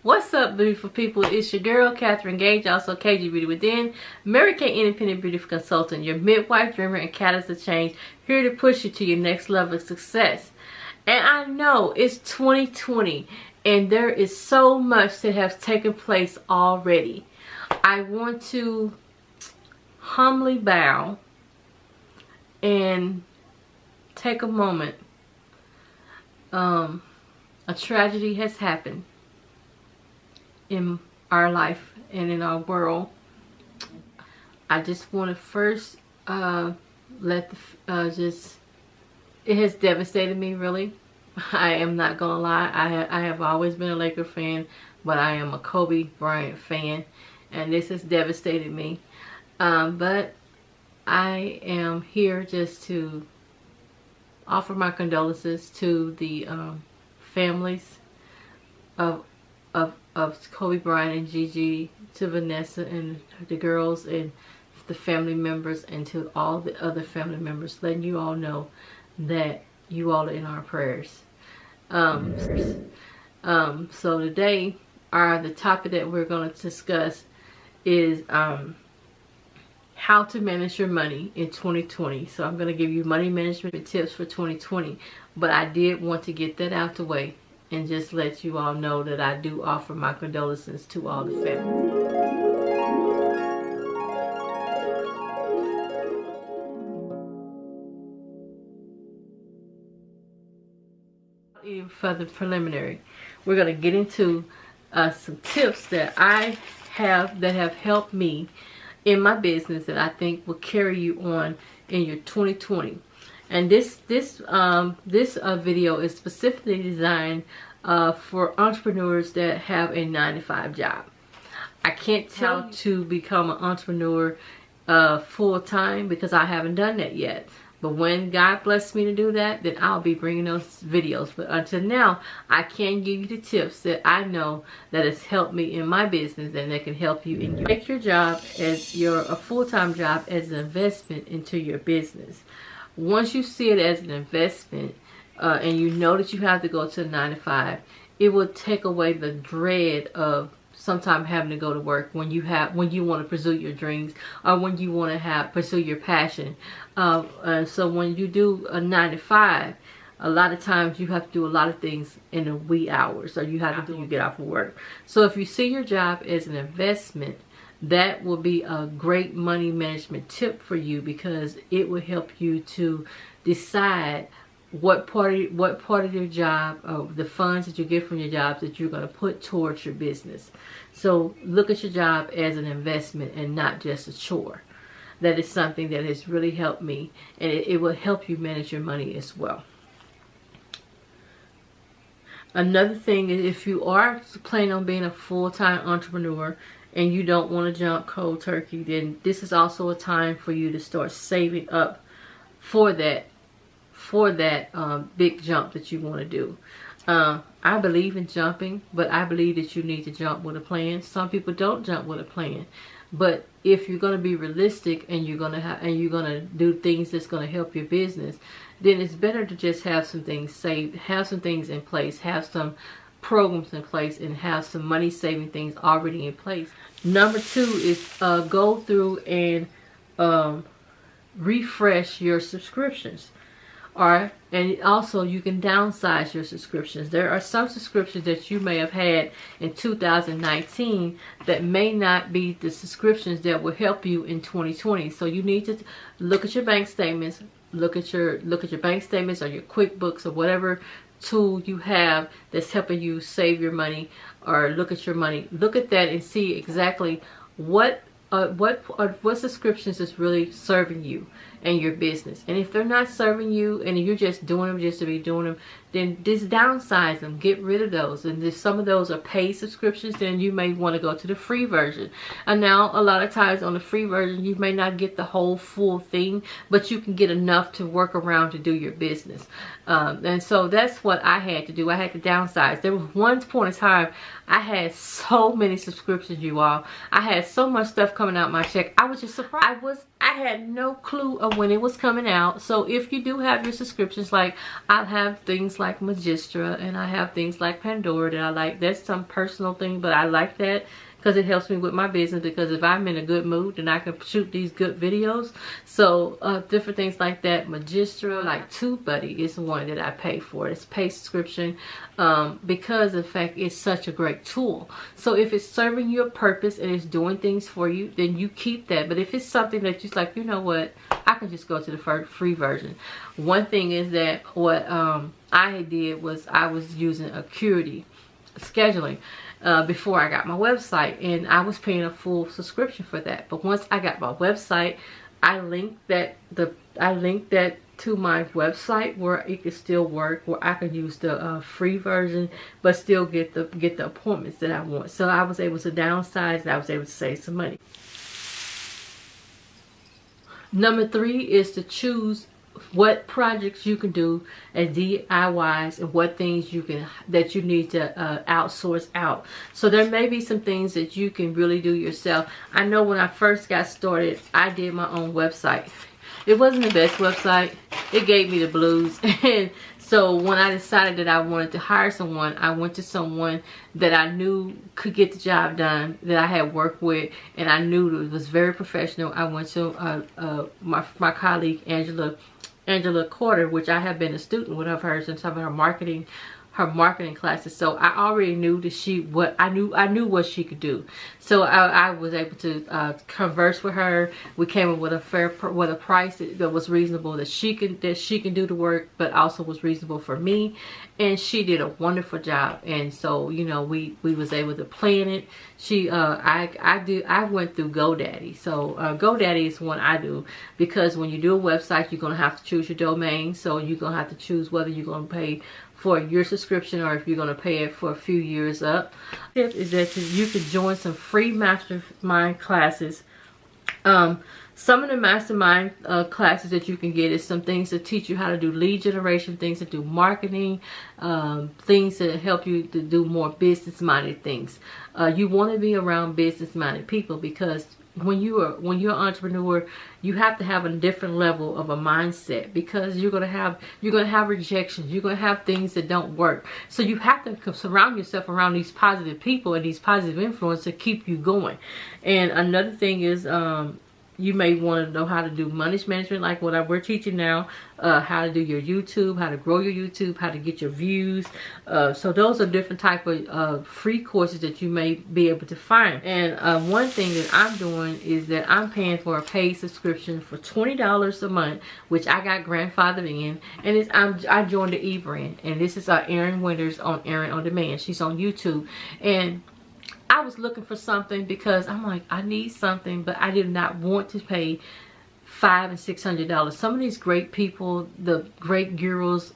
What's up, beautiful people? It's your girl, Catherine Gage, also KG Beauty Within, Mary Kay Independent Beauty Consultant, your midwife, dreamer, and catalyst of change, here to push you to your next level of success. And I know it's 2020, and there is so much that has taken place already. I want to humbly bow and take a moment. A tragedy has happened in our life and in our world. I just want to first it has devastated me, really. I am not gonna lie. I have always been a Laker fan, but I am a Kobe Bryant fan, and this has devastated me. But I am here just to offer my condolences to the families of Kobe Bryant and Gigi, to Vanessa and the girls and the family members, and to all the other family members, letting you all know that you all are in our prayers. So today, the topic that we're going to discuss is how to manage your money in 2020. So I'm going to give you money management tips for 2020, but I did want to get that out the way and just let you all know that I do offer my condolences to all the family. Even further preliminary, we're going to get into some tips that I have that have helped me in my business that I think will carry you on in your 2020. And this video is specifically designed for entrepreneurs that have a 9-to-5 job. I can't tell you to become an entrepreneur full-time because I haven't done that yet. But when God bless me to do that, then I'll be bringing those videos. But until now, I can give you the tips that I know that has helped me in my business and that can help you in your. Make your job as a full-time job as an investment into your business. Once you see it as an investment, and you know that you have to go to the 9-to-5, it will take away the dread of sometimes having to go to work when you want to pursue your dreams, or when you want to pursue your passion. So when you do a 9-to-5, a lot of times you have to do a lot of things in the wee hours, or you have to get off of work. So if you see your job as an investment, that will be a great money management tip for you, because it will help you to decide what part of your job, the funds that you get from your jobs, that you're going to put towards your business. So look at your job as an investment and not just a chore. That is something that has really helped me, and it will help you manage your money as well. Another thing is, if you are planning on being a full-time entrepreneur and you don't want to jump cold turkey, then this is also a time for you to start saving up for that big jump that you want to do. I believe in jumping, but I believe that you need to jump with a plan. Some people don't jump with a plan, but if you're going to be realistic and you're going to do things that's going to help your business, then it's better to just have some things saved, have some things in place, have some programs in place, and have some money saving things already in place. Number 2 is go through and refresh your subscriptions. And also you can downsize your subscriptions. There are some subscriptions that you may have had in 2019 that may not be the subscriptions that will help you in 2020. So you need to look at your bank statements, look at your bank statements or your QuickBooks or whatever tool you have that's helping you save your money, or look at your money. Look at that and see exactly what subscriptions is really serving you and your business. And if they're not serving you and you're just doing them just to be doing them, then just downsize them, get rid of those. And if some of those are paid subscriptions, then you may want to go to the free version. And now a lot of times on the free version, you may not get the whole full thing, but you can get enough to work around to do your business. And so that's what I had to do. I had to downsize. There was one point in time I had so many subscriptions, you all. I had so much stuff coming out my check. I was just surprised. I had no clue of when it was coming out. So if you do have your subscriptions, like I have things like Magistra and I have things like Pandora that I like. That's some personal thing, but I like that because it helps me with my business, because if I'm in a good mood, then I can shoot these good videos. So different things like that. Magistra, like TubeBuddy is the one that I pay for. It's pay subscription because of the fact it's such a great tool. So if it's serving your purpose and it's doing things for you, then you keep that. But if it's something that you're like, you know what, I can just go to the free version. One thing is that what I did was I was using Acuity scheduling before I got my website, and I was paying a full subscription for that. But once I got my website, I linked that to my website where it could still work, where I could use the free version but still get the appointments that I want. So I was able to downsize and I was able to save some money. Number 3 is to choose what projects you can do as DIYs and what things that you need to outsource out. So there may be some things that you can really do yourself. I know when I first got started, I did my own website. It wasn't the best website. It gave me the blues. And so when I decided that I wanted to hire someone, I went to someone that I knew could get the job done, that I had worked with, and I knew it was very professional. I went to my colleague Angela Carter, which I have been a student with of hers since some of her marketing classes. So I already knew that I knew what she could do. So I was able to converse with her. We came up with a price that was reasonable, that she can do the work, but also was reasonable for me. And she did a wonderful job. And so, you know, we was able to plan it. I went through GoDaddy. So GoDaddy is one I do, because when you do a website, you're gonna have to choose your domain. So you're gonna have to choose whether you're gonna pay for your subscription or if you're going to pay it for a few years up. Tip is that you can join some free Mastermind classes. Some of the Mastermind classes that you can get is some things that teach you how to do lead generation, things that do marketing, things that help you to do more business-minded things. You want to be around business-minded people, because when you're an entrepreneur, you have to have a different level of a mindset, because you're gonna have rejections, you're gonna have things that don't work. So you have to surround yourself around these positive people and these positive influences to keep you going. And another thing is, you may want to know how to do money management, like what we're teaching now, how to do your YouTube, how to grow your YouTube, how to get your views. So those are different type of free courses that you may be able to find. And one thing that I'm doing is that I'm paying for a paid subscription for $20 a month, which I got grandfathered in, and I joined the e-brand, and this is Erin Winters on Erin On Demand. She's on YouTube, and I was looking for something because I'm like, I need something, but I did not want to pay $500 and $600. Some of these great people, the great gurus,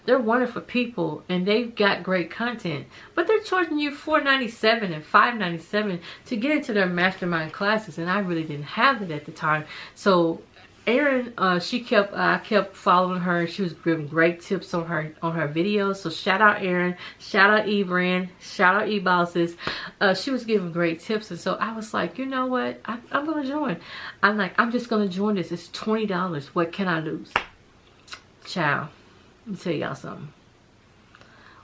they're wonderful people and they've got great content, but they're charging you $497 and $597 to get into their mastermind classes, and I really didn't have it at the time. So Erin, I kept following her. She was giving great tips on her videos. So shout out Erin, shout out eBrand, shout out eBosses. She was giving great tips, and so I was like, you know what? I'm gonna join. I'm like, I'm just gonna join this. It's $20. What can I lose? Child, let me tell y'all something.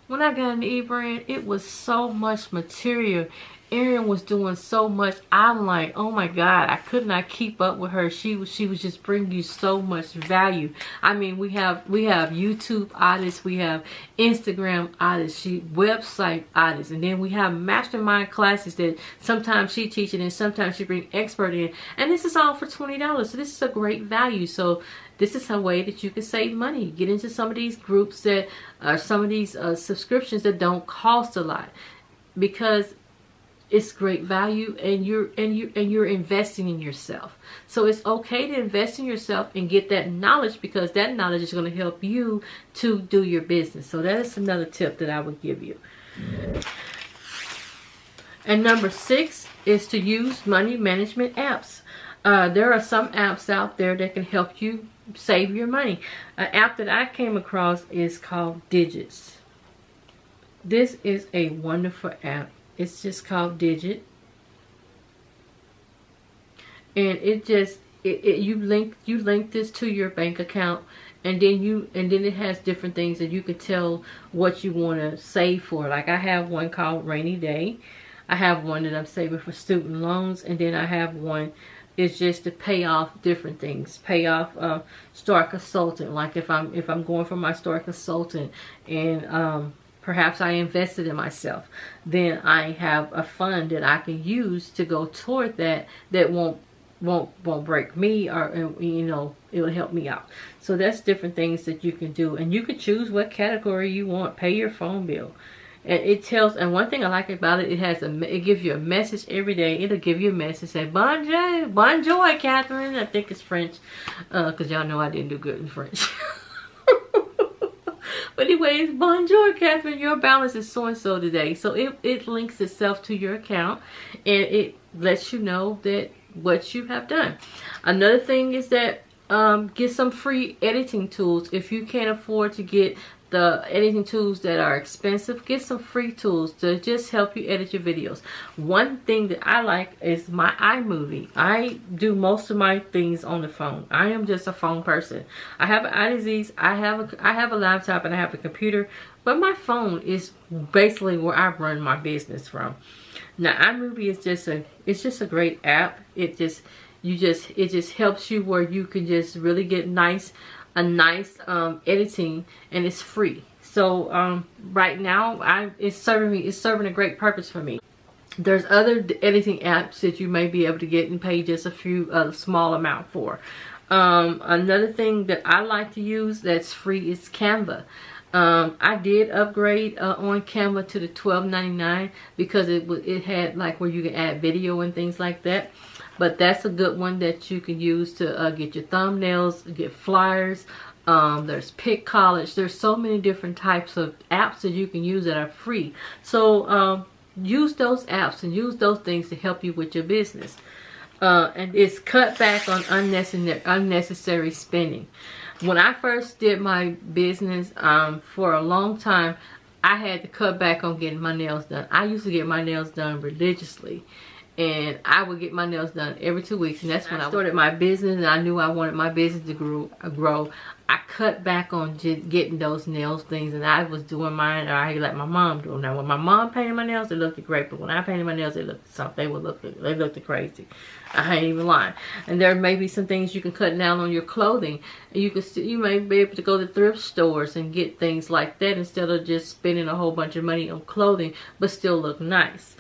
When I got into eBrand, it was so much material. Erin was doing so much. I'm like, oh my God, I could not keep up with her. She was just bringing you so much value. I mean, we have YouTube artists, we have Instagram artists, website artists, and then we have mastermind classes that sometimes she teaches and sometimes she brings expert in, and this is all for $20. So this is a great value. So this is a way that you can save money. Get into some of these groups that are some of these subscriptions that don't cost a lot, because it's great value, and you're investing in yourself. So it's okay to invest in yourself and get that knowledge, because that knowledge is going to help you to do your business. So that is another tip that I would give you. And number 6 is to use money management apps. There are some apps out there that can help you save your money. An app that I came across is called Digits. This is a wonderful app. It's just called Digit, and it you link this to your bank account, and then it has different things that you can tell what you want to save for. Like I have one called Rainy Day. I have one that I'm saving for student loans, and then I have one it's just to pay off different things. Pay off store consultant. Like if I'm going for my store consultant, and perhaps I invested in myself, then I have a fund that I can use to go toward that won't break me, or you know, it will help me out. So that's different things that you can do, and you can choose what category you want. Pay your phone bill, and it tells. And one thing I like about it, it gives you a message every day. It'll give you a message say bonjour, Catherine. I think it's French, because y'all know I didn't do good in French. But anyways, bonjour, Catherine. Your balance is so and so today. So it links itself to your account, and it lets you know that what you have done. Another thing is that get some free editing tools. If you can't afford to get the editing tools that are expensive, get some free tools to just help you edit your videos. One thing that I like is my iMovie. I do most of my things on the phone. I am just a phone person. I have an iDisease, I have a laptop, and I have a computer, but my phone is basically where I run my business from. Now iMovie is just a great app. It just helps you where you can just really get a nice editing, and it's free. So right now it's serving a great purpose for me. There's other editing apps that you may be able to get and pay just a small amount for. Another thing that I like to use that's free is Canva. I did upgrade on Canva to the $12.99 because it had like where you can add video and things like that. But that's a good one that you can use to get your thumbnails, get flyers. There's Pick College. There's so many different types of apps that you can use that are free. So use those apps and use those things to help you with your business. And it's cut back on unnecessary spending. When I first did my business, for a long time, I had to cut back on getting my nails done. I used to get my nails done religiously, and I would get my nails done every 2 weeks, and that's when I started my business, and I knew I wanted my business to grow. I cut back on just getting those nails things, and I was doing mine, or I let my mom do them. Now, when my mom painted my nails, they looked great, but when I painted my nails, they looked something. They looked crazy. I ain't even lying. And there may be some things you can cut down on your clothing. You may be able to go to thrift stores and get things like that instead of just spending a whole bunch of money on clothing, but still look nice.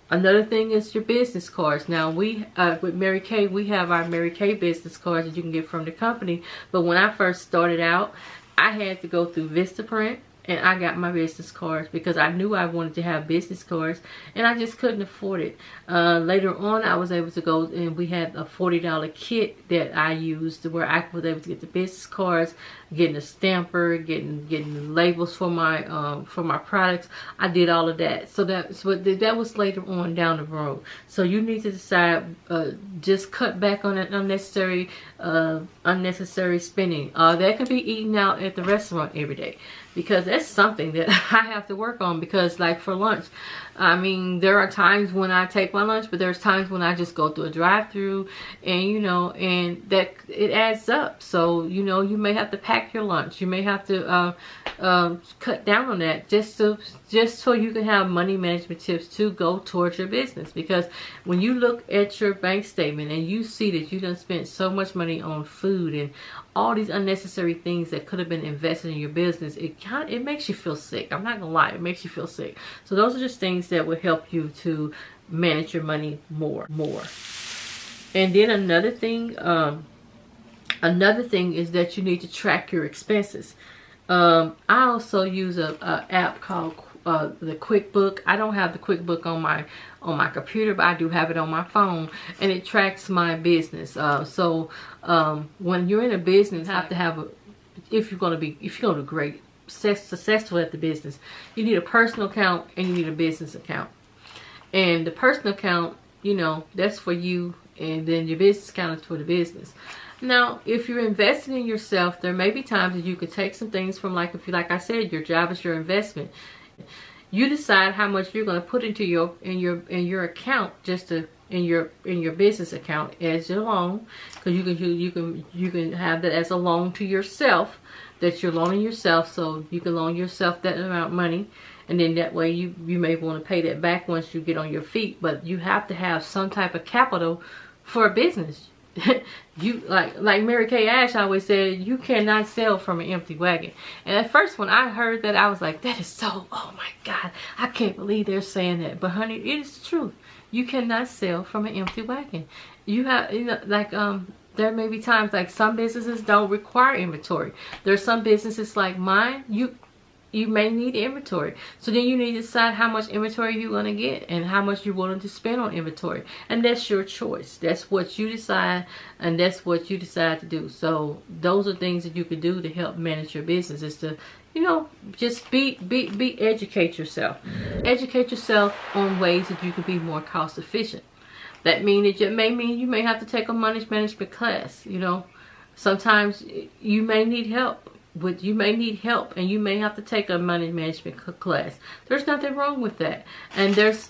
Another thing is your business cards. Now with Mary Kay, we have our Mary Kay business cards that you can get from the company. But when I first started out, I had to go through Vistaprint, and I got my business cards because I knew I wanted to have business cards, and I just couldn't afford it. Later on, I was able to go, and we had a $40 kit that I used where I was able to get the business cards, getting a stamper, getting the labels for my products. I did all of that. So that was later on down the road. So you need to decide, just cut back on that unnecessary spending. That can be eating out at the restaurant every day, because that's something that I have to work on. Because like for lunch, I mean, there are times when I take my lunch, but there's times when I just go through a drive-through, and you know, and that it adds up. So you know, you may have to pack your lunch. You may have to cut down on that just so you can have money management tips to go towards your business. Because when you look at your bank statement and you see that you done spent so much money on food and all these unnecessary things that could have been invested in your business, it makes you feel sick. I'm not gonna lie, it makes you feel sick. So those are just things that will help you to manage your money more. And then another thing is that you need to track your expenses. I also use a app called the QuickBook. I don't have the QuickBook on my computer, but I do have it on my phone, and it tracks my business. So when you're in a business, you have to have if you're going to great successful at the business, you need a personal account and you need a business account. And the personal account, you know, that's for you, and then your business account is for the business. Now, if you're investing in yourself, there may be times that you could take some things from, like I said, your job is your investment. You decide how much you're going to put into your account just to in your business account as your loan, because you can have that as a loan to yourself, that you're loaning yourself, so you can loan yourself that amount of money, and then that way you may want to pay that back once you get on your feet. But you have to have some type of capital for a business. You like Mary Kay Ash always said, you cannot sell from an empty wagon. And at first when I heard that, I was like, that is so, oh my God, I can't believe they're saying that. But honey, it is the truth. You cannot sell from an empty wagon. You have, you know, like there may be times like some businesses don't require inventory. There's some businesses like mine, you may need inventory. So then you need to decide how much inventory you're going to get and how much you're willing to spend on inventory. And that's your choice. That's what you decide, and that's what you decide to do. So those are things that you can do to help manage your business, is to, you know, just educate yourself. Educate yourself on ways that you can be more cost efficient. That may mean you may have to take a money management class. You know, sometimes you may need help. But you may need help, and you may have to take a money management class. There's nothing wrong with that. And there's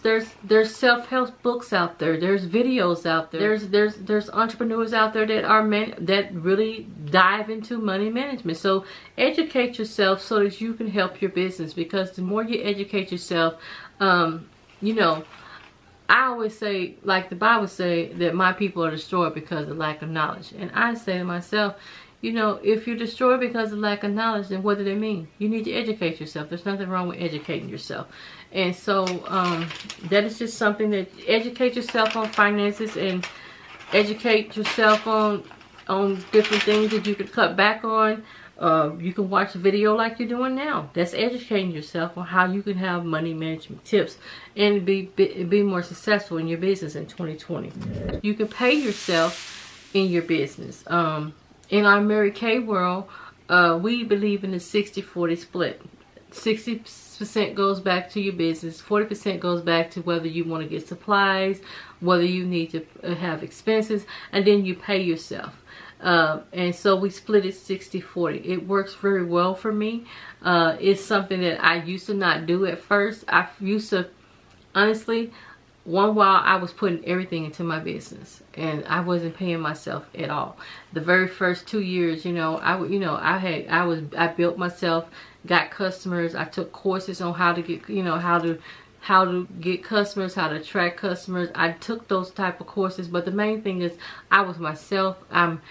self-help books out there. There's videos out there. There's entrepreneurs out there that really dive into money management. So educate yourself so that you can help your business, because the more you educate yourself, you know, I always say, like the Bible say, that my people are destroyed because of lack of knowledge. And I say to myself, you know, if you're destroyed because of lack of knowledge, then what do they mean? You need to educate yourself. There's nothing wrong with educating yourself. And so that is just something that, educate yourself on finances, and educate yourself on different things that you could cut back on. You can watch a video like you're doing now. That's educating yourself on how you can have money management tips and be more successful in your business in 2020. You can pay yourself in your business. In our Mary Kay world, we believe in the 60-40 split. 60% goes back to your business, 40% goes back to whether you want to get supplies, whether you need to have expenses, and then you pay yourself. And so we split it 60-40. It works very well for me. It's something that I used to not do at first. I used to, honestly, one while I was putting everything into my business, and I wasn't paying myself at all. The very first 2 years, you know, I built myself, got customers. I took courses on how to get, you know, how to get customers, how to attract customers. I took those type of courses, but the main thing is I was myself. And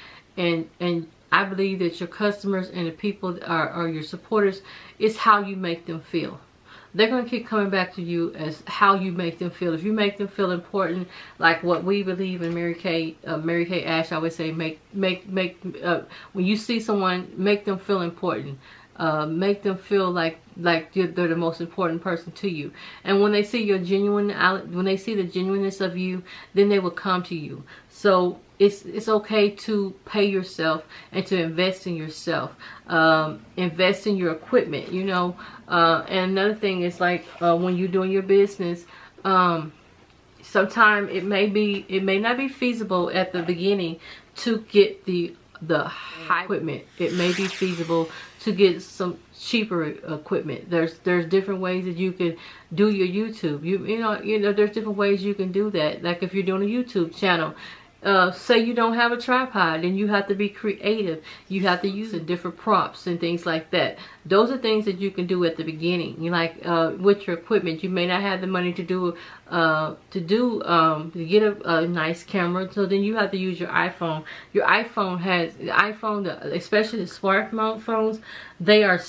I believe that your customers and the people are your supporters. It's how you make them feel. They're going to keep coming back to you as how you make them feel. If you make them feel important, like what we believe in Mary Kay Ash, I always say, when you see someone, make them feel important. Make them feel like they're the most important person to you. And when they see your when they see the genuineness of you, then they will come to you. So it's okay to pay yourself and to invest in yourself. Invest in your equipment, you know. And another thing is, like, when you're doing your business, sometimes it may not be feasible at the beginning to get the high equipment. It may be feasible to get some cheaper equipment. There's different ways that you can do your YouTube. You know there's different ways you can do that. Like if you're doing a YouTube channel, say you don't have a tripod, and you have to be creative. You have to use different props and things like that. Those are things that you can do at the beginning. You like with your equipment, you may not have the money to get a nice camera, so then you have to use your iPhone. Your iPhone especially the smartphones, they are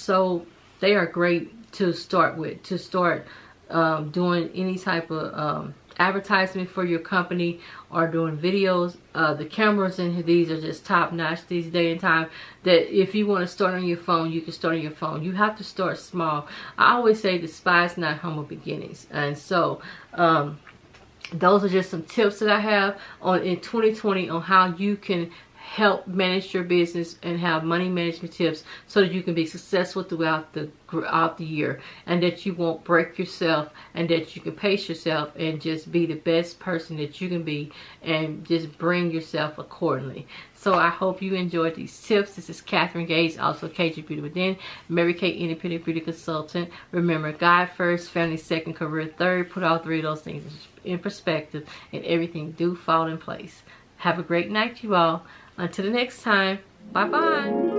great to start with, to start doing any type of advertisement for your company or doing videos. The cameras in these are just top notch these day and time, that if you want to start on your phone, you can start on your phone. You have to start small. I always say despise not humble beginnings. And so those are just some tips that I have in 2020 on how you can help manage your business and have money management tips so that you can be successful throughout the year, and that you won't break yourself, and that you can pace yourself and just be the best person that you can be, and just bring yourself accordingly. So I hope you enjoyed these tips. This is Catherine Gates, also KG Beauty Within, Mary Kay Independent Beauty Consultant. Remember, God first, family second, career third. Put all three of those things in perspective and everything do fall in place. Have a great night, you all. Until the next time, bye-bye.